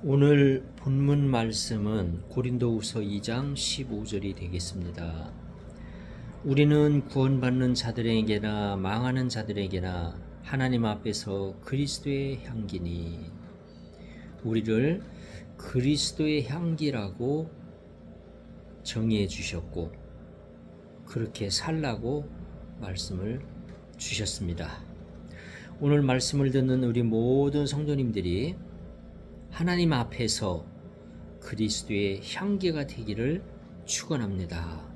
오늘 본문 말씀은 고린도후서 2장 15절이 되겠습니다. 우리는 구원받는 자들에게나 망하는 자들에게나 하나님 앞에서 그리스도의 향기니, 우리를 그리스도의 향기라고 정의해 주셨고 그렇게 살라고 말씀을 주셨습니다. 오늘 말씀을 듣는 우리 모든 성도님들이 하나님 앞에서 그리스도의 향기가 되기를 축원합니다.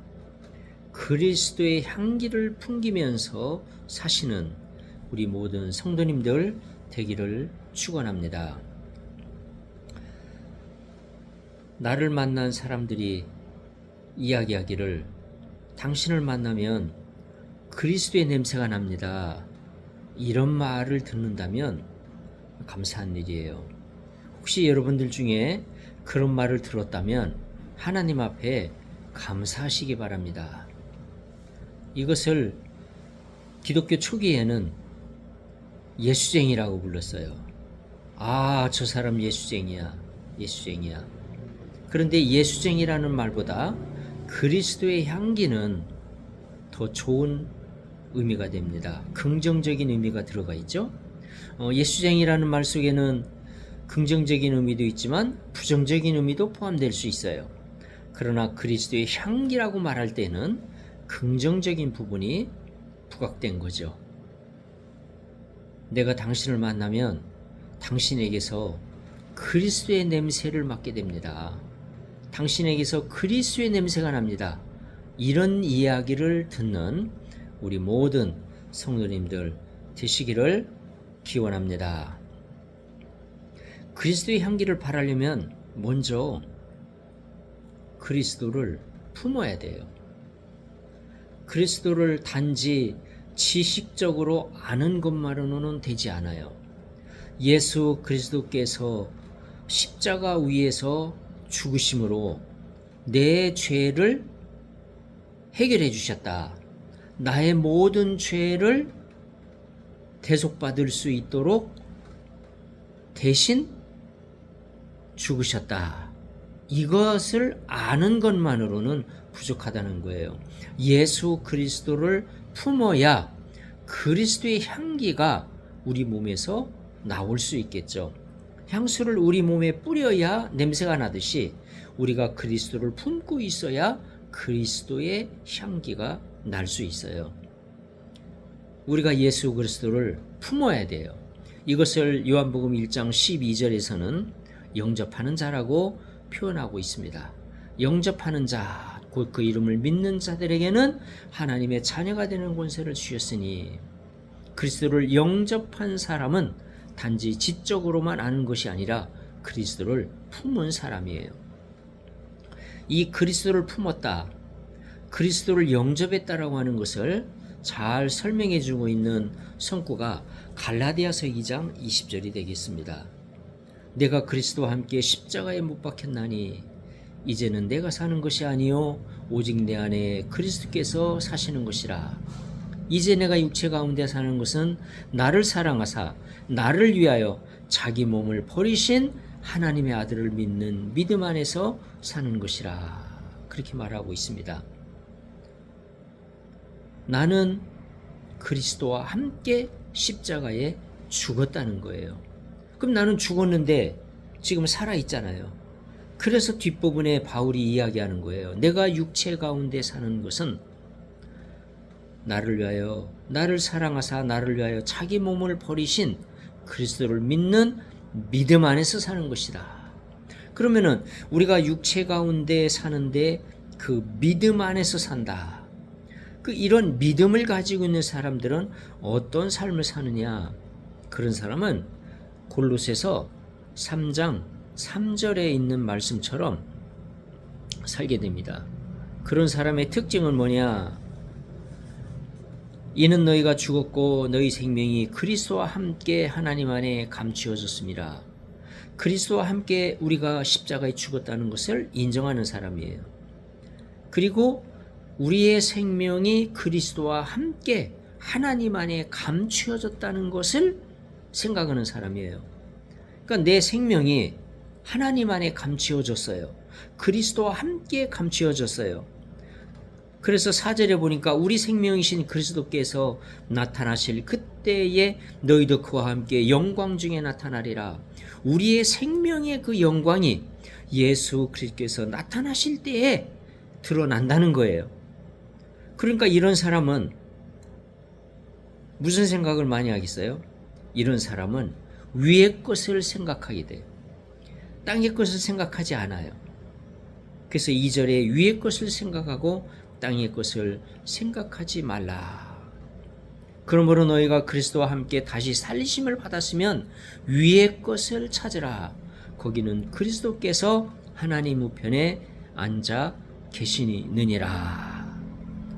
그리스도의 향기를 풍기면서 사시는 우리 모든 성도님들 되기를 축원합니다. 나를 만난 사람들이 이야기하기를 당신을 만나면 그리스도의 냄새가 납니다. 이런 말을 듣는다면 감사한 일이에요. 혹시 여러분들 중에 그런 말을 들었다면 하나님 앞에 감사하시기 바랍니다. 이것을 기독교 초기에는 예수쟁이라고 불렀어요. 아, 저 사람 예수쟁이야. 예수쟁이야. 그런데 예수쟁이라는 말보다 그리스도의 향기는 더 좋은 의미가 됩니다. 긍정적인 의미가 들어가 있죠. 예수쟁이라는 말 속에는 긍정적인 의미도 있지만 부정적인 의미도 포함될 수 있어요. 그러나 그리스도의 향기라고 말할 때는 긍정적인 부분이 부각된 거죠. 내가 당신을 만나면 당신에게서 그리스도의 냄새를 맡게 됩니다. 당신에게서 그리스도의 냄새가 납니다. 이런 이야기를 듣는 우리 모든 성도님들 되시기를 기원합니다. 그리스도의 향기를 바라려면 먼저 그리스도를 품어야 돼요. 그리스도를 단지 지식적으로 아는 것만으로는 되지 않아요. 예수 그리스도께서 십자가 위에서 죽으심으로 내 죄를 해결해 주셨다. 나의 모든 죄를 대속받을 수 있도록 대신 죽으셨다. 이것을 아는 것만으로는 부족하다는 거예요. 예수 그리스도를 품어야 그리스도의 향기가 우리 몸에서 나올 수 있겠죠. 향수를 우리 몸에 뿌려야 냄새가 나듯이 우리가 그리스도를 품고 있어야 그리스도의 향기가 날 수 있어요. 우리가 예수 그리스도를 품어야 돼요. 이것을 요한복음 1장 12절에서는 영접하는 자라고 표현하고 있습니다. 영접하는 자, 곧 그 이름을 믿는 자들에게는 하나님의 자녀가 되는 권세를 주셨으니, 그리스도를 영접한 사람은 단지 지적으로만 아는 것이 아니라 그리스도를 품은 사람이에요. 이 그리스도를 품었다, 그리스도를 영접했다라고 하는 것을 잘 설명해 주고 있는 성구가 갈라디아서 2장 20절이 되겠습니다. 내가 그리스도와 함께 십자가에 못 박혔나니 이제는 내가 사는 것이 아니요 오직 내 안에 그리스도께서 사시는 것이라. 이제 내가 육체 가운데 사는 것은 나를 사랑하사 나를 위하여 자기 몸을 버리신 하나님의 아들을 믿는 믿음 안에서 사는 것이라. 그렇게 말하고 있습니다. 나는 그리스도와 함께 십자가에 죽었다는 거예요. 그럼 나는 죽었는데 지금 살아있잖아요. 그래서 뒷부분에 바울이 이야기하는 거예요. 내가 육체 가운데 사는 것은 나를 위하여, 나를 사랑하사 나를 위하여 자기 몸을 버리신 그리스도를 믿는 믿음 안에서 사는 것이다. 그러면은 우리가 육체 가운데 사는데 그 믿음 안에서 산다. 이런 믿음을 가지고 있는 사람들은 어떤 삶을 사느냐? 그런 사람은 골로새서 3장 3절에 있는 말씀처럼 살게 됩니다. 그런 사람의 특징은 뭐냐? 이는 너희가 죽었고 너희 생명이 그리스도와 함께 하나님 안에 감추어졌습니다. 그리스도와 함께 우리가 십자가에 죽었다는 것을 인정하는 사람이에요. 그리고 우리의 생명이 그리스도와 함께 하나님 안에 감추어졌다는 것을 생각하는 사람이에요. 그러니까 내 생명이 하나님 안에 감추어졌어요. 그리스도와 함께 감추어졌어요. 그래서 4절에 보니까 우리 생명이신 그리스도께서 나타나실 그때에 너희도 그와 함께 영광 중에 나타나리라. 우리의 생명의 그 영광이 예수 그리스도께서 나타나실 때에 드러난다는 거예요. 그러니까 이런 사람은 무슨 생각을 많이 하겠어요? 이런 사람은 위의 것을 생각하게 돼요. 땅의 것을 생각하지 않아요. 그래서 2절에 위의 것을 생각하고 땅의 것을 생각하지 말라. 그러므로 너희가 그리스도와 함께 다시 살리심을 받았으면 위의 것을 찾으라. 거기는 그리스도께서 하나님 우편에 앉아 계시느니라.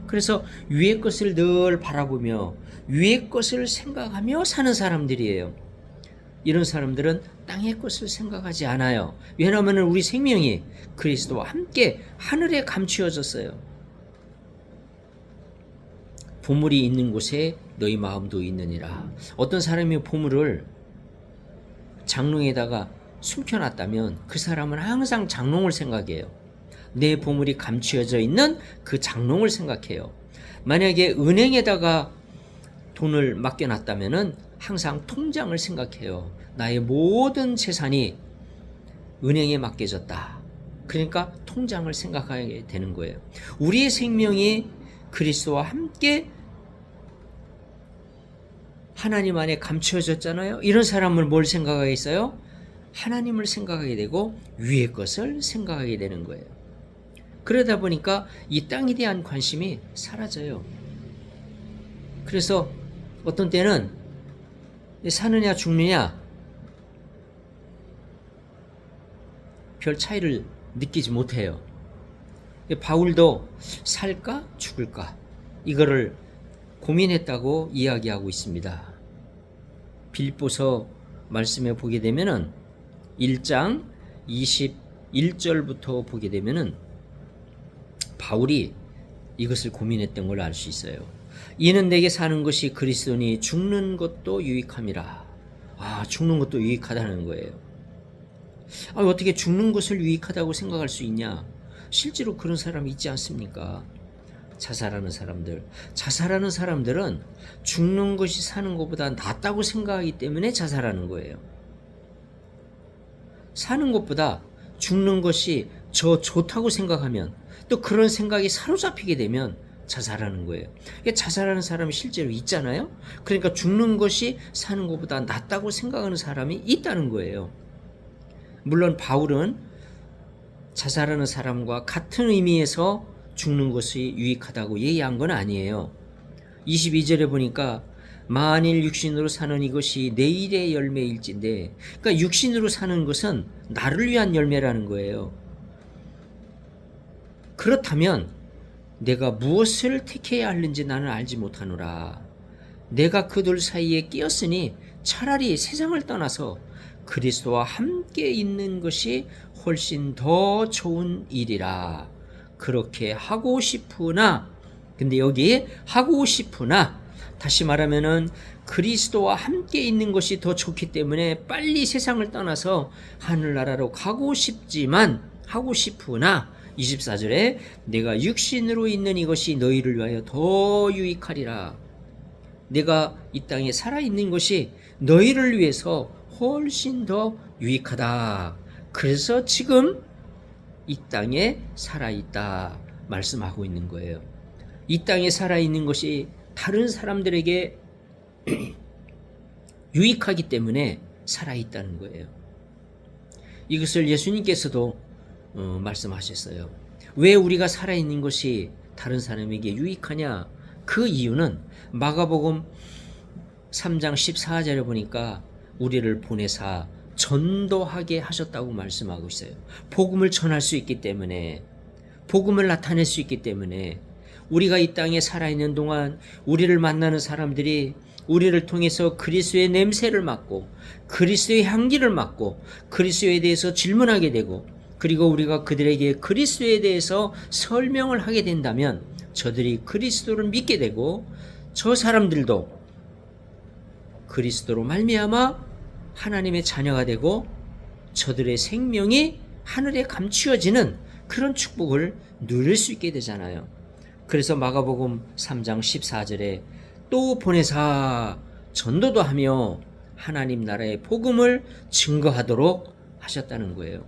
그래서 위의 것을 늘 바라보며 위의 것을 생각하며 사는 사람들이에요. 이런 사람들은 땅의 것을 생각하지 않아요. 왜냐하면 우리 생명이 그리스도와 함께 하늘에 감추어졌어요. 보물이 있는 곳에 너희 마음도 있느니라. 어떤 사람이 보물을 장롱에다가 숨겨놨다면 그 사람은 항상 장롱을 생각해요. 내 보물이 감추어져 있는 그 장롱을 생각해요. 만약에 은행에다가 돈을 맡겨놨다면 항상 통장을 생각해요. 나의 모든 재산이 은행에 맡겨졌다. 그러니까 통장을 생각하게 되는 거예요. 우리의 생명이 그리스도와 함께 하나님 안에 감추어졌잖아요. 이런 사람을 뭘 생각하겠어요? 하나님을 생각하게 되고 위의 것을 생각하게 되는 거예요. 그러다 보니까 이 땅에 대한 관심이 사라져요. 그래서 어떤 때는 사느냐 죽느냐 별 차이를 느끼지 못해요. 바울도 살까 죽을까 이거를 고민했다고 이야기하고 있습니다. 빌립보서 말씀에 보게 되면은 1장 21절부터 보게 되면은 바울이 이것을 고민했던 걸 알 수 있어요. 이는 내게 사는 것이 그리스도니 죽는 것도 유익함이라. 죽는 것도 유익하다는 거예요. 어떻게 죽는 것을 유익하다고 생각할 수 있냐? 실제로 그런 사람이 있지 않습니까? 자살하는 사람들은 죽는 것이 사는 것보다 낫다고 생각하기 때문에 자살하는 거예요. 사는 것보다 죽는 것이 좋다고 생각하면 또 그런 생각이 사로잡히게 되면 자살하는 거예요. 자살하는 사람이 실제로 있잖아요. 그러니까 죽는 것이 사는 것보다 낫다고 생각하는 사람이 있다는 거예요. 물론 바울은 자살하는 사람과 같은 의미에서 죽는 것이 유익하다고 얘기한 건 아니에요. 22절에 보니까 만일 육신으로 사는 이것이 내일의 열매일진데, 그러니까 육신으로 사는 것은 나를 위한 열매라는 거예요. 그렇다면 내가 무엇을 택해야 하는지 나는 알지 못하노라. 내가 그 둘 사이에 끼었으니 차라리 세상을 떠나서 그리스도와 함께 있는 것이 훨씬 더 좋은 일이라. 그렇게 하고 싶으나, 근데 여기 하고 싶으나, 다시 말하면은 그리스도와 함께 있는 것이 더 좋기 때문에 빨리 세상을 떠나서 하늘나라로 가고 싶지만, 하고 싶으나 24절에 내가 육신으로 있는 이것이 너희를 위하여 더 유익하리라. 내가 이 땅에 살아있는 것이 너희를 위해서 훨씬 더 유익하다. 그래서 지금 이 땅에 살아있다 말씀하고 있는 거예요. 이 땅에 살아있는 것이 다른 사람들에게 유익하기 때문에 살아있다는 거예요. 이것을 예수님께서도 말씀하셨어요. 왜 우리가 살아있는 것이 다른 사람에게 유익하냐? 그 이유는 마가복음 3장 14절에 보니까 우리를 보내사 전도하게 하셨다고 말씀하고 있어요. 복음을 전할 수 있기 때문에, 복음을 나타낼 수 있기 때문에, 우리가 이 땅에 살아있는 동안 우리를 만나는 사람들이 우리를 통해서 그리스도의 냄새를 맡고 그리스도의 향기를 맡고 그리스도에 대해서 질문하게 되고, 그리고 우리가 그들에게 그리스도에 대해서 설명을 하게 된다면 저들이 그리스도를 믿게 되고 저 사람들도 그리스도로 말미암아 하나님의 자녀가 되고 저들의 생명이 하늘에 감추어지는 그런 축복을 누릴 수 있게 되잖아요. 그래서 마가복음 3장 14절에 또 보내사 전도도 하며 하나님 나라의 복음을 증거하도록 하셨다는 거예요.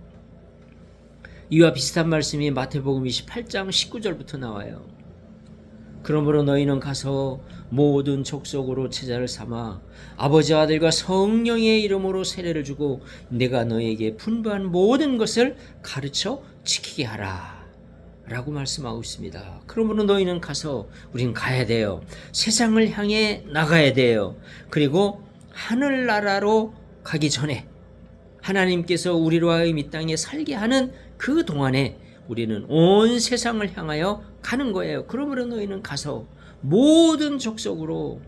이와 비슷한 말씀이 마태복음 28장 19절부터 나와요. 그러므로 너희는 가서 모든 족속으로 제자를 삼아 아버지와 아들과 성령의 이름으로 세례를 주고 내가 너희에게 분부한 모든 것을 가르쳐 지키게 하라 라고 말씀하고 있습니다. 그러므로 너희는 가서, 우린 가야 돼요. 세상을 향해 나가야 돼요. 그리고 하늘나라로 가기 전에 하나님께서 우리로 하여금 이 땅에 살게 하는 그 동안에 우리는 온 세상을 향하여 가는 거예요. 그러므로 너희는 가서 모든 족속으로,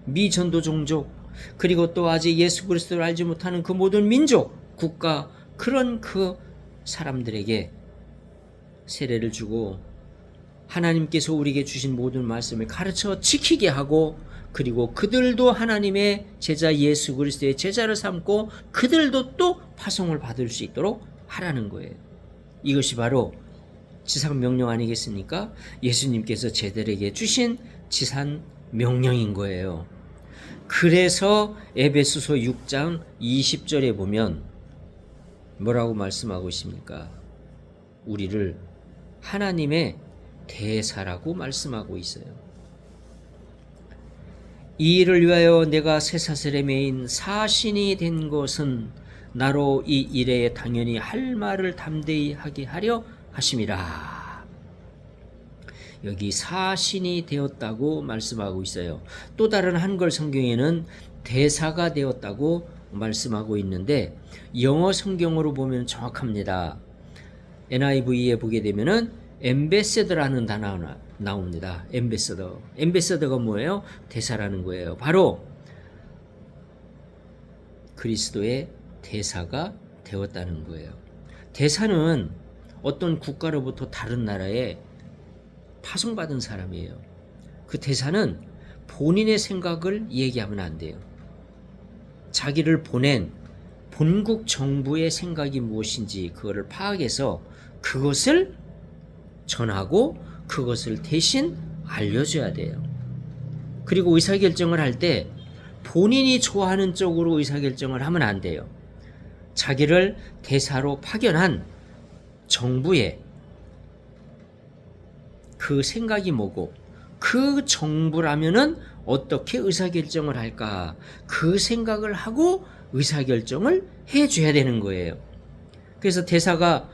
미전도 종족, 그리고 또 아직 예수 그리스도를 알지 못하는 그 모든 민족, 국가, 그런 그 사람들에게 세례를 주고 하나님께서 우리에게 주신 모든 말씀을 가르쳐 지키게 하고, 그리고 그들도 하나님의 제자 예수 그리스도의 제자를 삼고 그들도 또 파송을 받을 수 있도록 하라는 거예요. 이것이 바로 지상 명령 아니겠습니까? 예수님께서 제자들에게 주신 지상 명령인 거예요. 그래서 에베소서 6장 20절에 보면 뭐라고 말씀하고 있습니까? 우리를 하나님의 대사라고 말씀하고 있어요. 이 일을 위하여 내가 쇠사슬에 매인 사신이 된 것은 나로 이 일에 당연히 할 말을 담대히 하게 하려 하심이라. 여기 사신이 되었다고 말씀하고 있어요. 또 다른 한글 성경에는 대사가 되었다고 말씀하고 있는데 영어 성경으로 보면 정확합니다. NIV에 보게 되면은 엠베서더라는 단어가 나옵니다. 엠베서더. 엠베서더가 뭐예요? 대사라는 거예요. 바로 그리스도의 대사가 되었다는 거예요. 대사는 어떤 국가로부터 다른 나라에 파송받은 사람이에요. 그 대사는 본인의 생각을 얘기하면 안 돼요. 자기를 보낸 본국 정부의 생각이 무엇인지 그거를 파악해서 그것을 전하고 그것을 대신 알려줘야 돼요. 그리고 의사결정을 할 때 본인이 좋아하는 쪽으로 의사결정을 하면 안 돼요. 자기를 대사로 파견한 정부의 그 생각이 뭐고 그 정부라면은 어떻게 의사결정을 할까, 그 생각을 하고 의사결정을 해줘야 되는 거예요. 그래서 대사가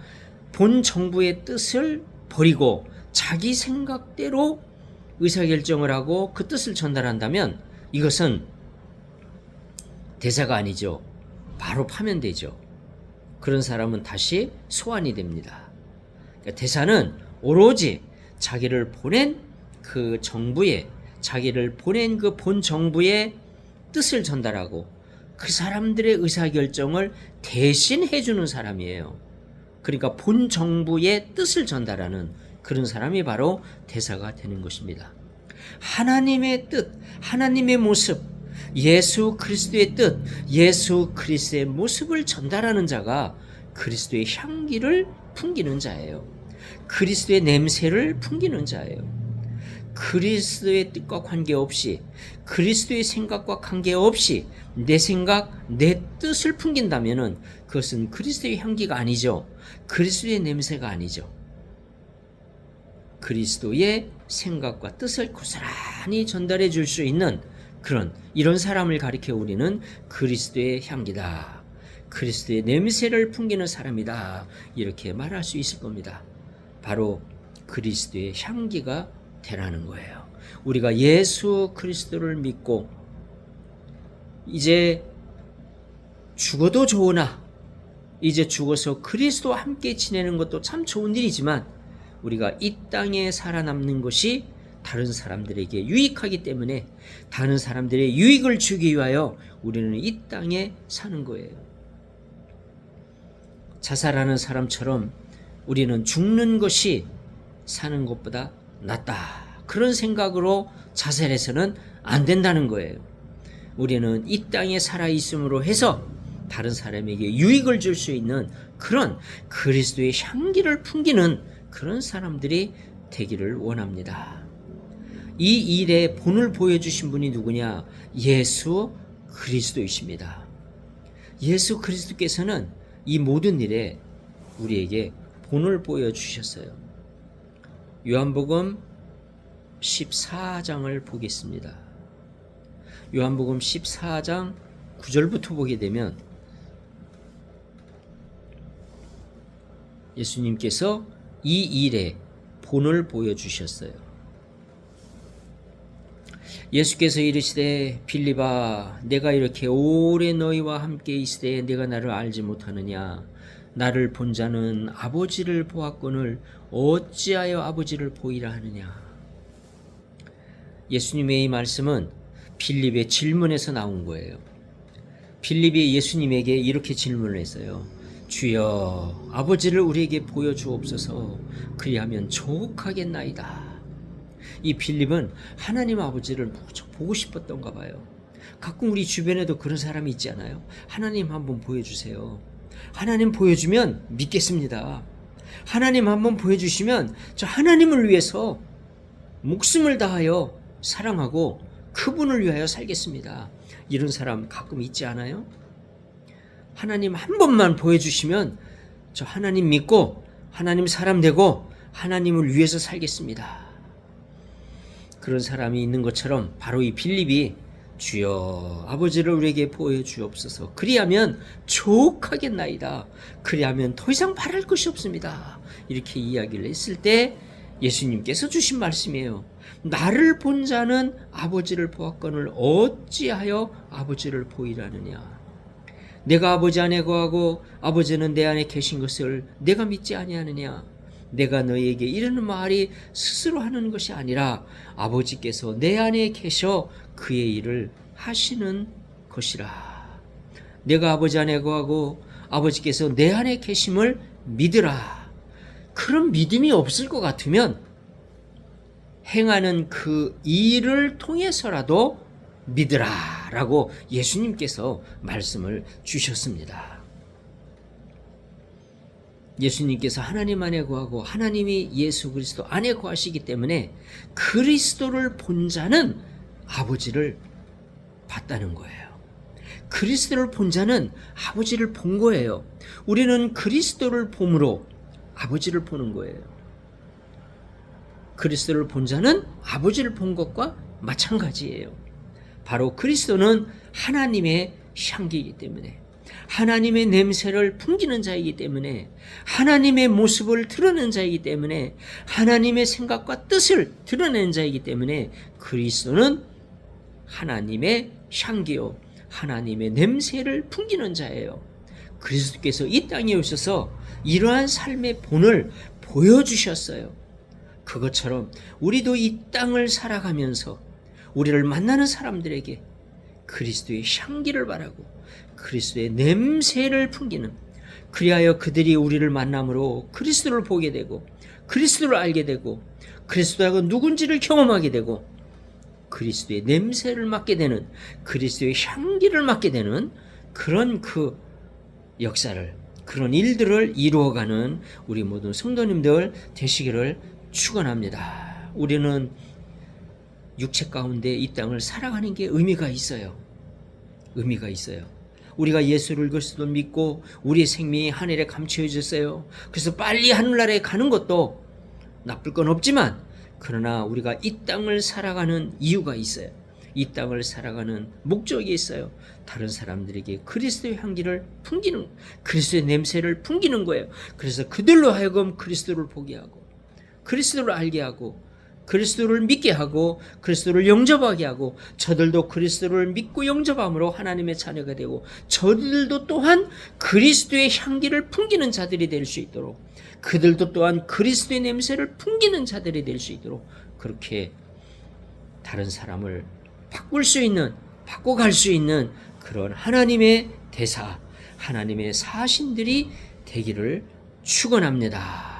본 정부의 뜻을 버리고 자기 생각대로 의사결정을 하고 그 뜻을 전달한다면 이것은 대사가 아니죠. 바로 파면되죠. 그런 사람은 다시 소환이 됩니다. 그러니까 대사는 오로지 자기를 보낸 그 정부에, 자기를 보낸 그 본 정부의 뜻을 전달하고 그 사람들의 의사결정을 대신 해주는 사람이에요. 그러니까 본 정부의 뜻을 전달하는 그런 사람이 바로 대사가 되는 것입니다. 하나님의 뜻, 하나님의 모습, 예수 그리스도의 뜻, 예수 그리스도의 모습을 전달하는 자가 그리스도의 향기를 풍기는 자예요. 그리스도의 냄새를 풍기는 자예요. 그리스도의 뜻과 관계없이, 그리스도의 생각과 관계없이 내 생각, 내 뜻을 풍긴다면 그것은 그리스도의 향기가 아니죠. 그리스도의 냄새가 아니죠. 그리스도의 생각과 뜻을 고스란히 전달해 줄 수 있는 이런 사람을 가리켜 우리는 그리스도의 향기다, 그리스도의 냄새를 풍기는 사람이다, 이렇게 말할 수 있을 겁니다. 바로 그리스도의 향기가 되라는 거예요. 우리가 예수 그리스도를 믿고 이제 죽어도 좋으나 이제 죽어서 그리스도와 함께 지내는 것도 참 좋은 일이지만 우리가 이 땅에 살아남는 것이 다른 사람들에게 유익하기 때문에 다른 사람들의 유익을 주기 위하여 우리는 이 땅에 사는 거예요. 자살하는 사람처럼 우리는 죽는 것이 사는 것보다 낫다, 그런 생각으로 자살해서는 안 된다는 거예요. 우리는 이 땅에 살아있음으로 해서 다른 사람에게 유익을 줄 수 있는 그런 그리스도의 향기를 풍기는 그런 사람들이 되기를 원합니다. 이 일에 본을 보여주신 분이 누구냐? 예수 그리스도이십니다. 예수 그리스도께서는 이 모든 일에 우리에게 본을 보여주셨어요. 요한복음 14장을 보겠습니다. 요한복음 14장 9절부터 보게 되면 예수님께서 이 일에 본을 보여주셨어요. 예수께서 이르시되 빌립아 내가 이렇게 오래 너희와 함께 있으되 네가 나를 알지 못하느냐? 나를 본 자는 아버지를 보았거늘 어찌하여 아버지를 보이라 하느냐? 예수님의 이 말씀은 빌립의 질문에서 나온 거예요. 빌립이 예수님에게 이렇게 질문을 했어요. 주여 아버지를 우리에게 보여주옵소서. 그리하면 족하겠나이다. 이 빌립은 하나님 아버지를 무척 보고 싶었던가 봐요. 가끔 우리 주변에도 그런 사람이 있지 않아요? 하나님 한번 보여주세요. 하나님 보여주면 믿겠습니다. 하나님 한번 보여주시면 저 하나님을 위해서 목숨을 다하여 사랑하고 그분을 위하여 살겠습니다. 이런 사람 가끔 있지 않아요? 하나님 한 번만 보여주시면 저 하나님 믿고 하나님 사람 되고 하나님을 위해서 살겠습니다. 그런 사람이 있는 것처럼 바로 이 빌립이 주여 아버지를 우리에게 보여주옵소서. 그리하면 족하겠나이다. 그리하면 더 이상 바랄 것이 없습니다. 이렇게 이야기를 했을 때 예수님께서 주신 말씀이에요. 나를 본 자는 아버지를 보았거늘 어찌하여 아버지를 보이라느냐? 내가 아버지 안에 거하고 아버지는 내 안에 계신 것을 내가 믿지 아니하느냐? 내가 너희에게 이르는 말이 스스로 하는 것이 아니라 아버지께서 내 안에 계셔 그의 일을 하시는 것이라. 내가 아버지 안에 거하고 아버지께서 내 안에 계심을 믿으라. 그런 믿음이 없을 것 같으면 행하는 그 일을 통해서라도 믿으라 라고 예수님께서 말씀을 주셨습니다. 예수님께서 하나님 안에 거하고 하나님이 예수 그리스도 안에 거하시기 때문에 그리스도를 본 자는 아버지를 봤다는 거예요. 그리스도를 본 자는 아버지를 본 거예요. 우리는 그리스도를 봄으로 아버지를 보는 거예요. 그리스도를 본 자는 아버지를 본 것과 마찬가지예요. 바로 그리스도는 하나님의 향기이기 때문에, 하나님의 냄새를 풍기는 자이기 때문에, 하나님의 모습을 드러내는 자이기 때문에, 하나님의 생각과 뜻을 드러내는 자이기 때문에 그리스도는 하나님의 향기요 하나님의 냄새를 풍기는 자예요. 그리스도께서 이 땅에 오셔서 이러한 삶의 본을 보여주셨어요. 그것처럼 우리도 이 땅을 살아가면서 우리를 만나는 사람들에게 그리스도의 향기를 바라고 그리스도의 냄새를 풍기는, 그리하여 그들이 우리를 만남으로 그리스도를 보게 되고 그리스도를 알게 되고 그리스도가 누군지를 경험하게 되고 그리스도의 냄새를 맡게 되는, 그리스도의 향기를 맡게 되는 그런 그 역사를, 그런 일들을 이루어가는 우리 모든 성도님들 되시기를 축원합니다. 우리는 육체 가운데 이 땅을 살아가는 게 의미가 있어요. 의미가 있어요. 우리가 예수를 그리스도 믿고 우리의 생명이 하늘에 감추어졌어요. 그래서 빨리 하늘나라에 가는 것도 나쁠 건 없지만, 그러나 우리가 이 땅을 살아가는 이유가 있어요. 이 땅을 살아가는 목적이 있어요. 다른 사람들에게 그리스도의 향기를 풍기는, 그리스도의 냄새를 풍기는 거예요. 그래서 그들로 하여금 그리스도를 보게 하고 그리스도를 알게 하고 그리스도를 믿게 하고 그리스도를 영접하게 하고, 저들도 그리스도를 믿고 영접함으로 하나님의 자녀가 되고 저들도 또한 그리스도의 향기를 풍기는 자들이 될 수 있도록, 그들도 또한 그리스도의 냄새를 풍기는 자들이 될 수 있도록 그렇게 다른 사람을 바꿀 수 있는, 바꿔갈 수 있는 그런 하나님의 대사, 하나님의 사신들이 되기를 축원합니다.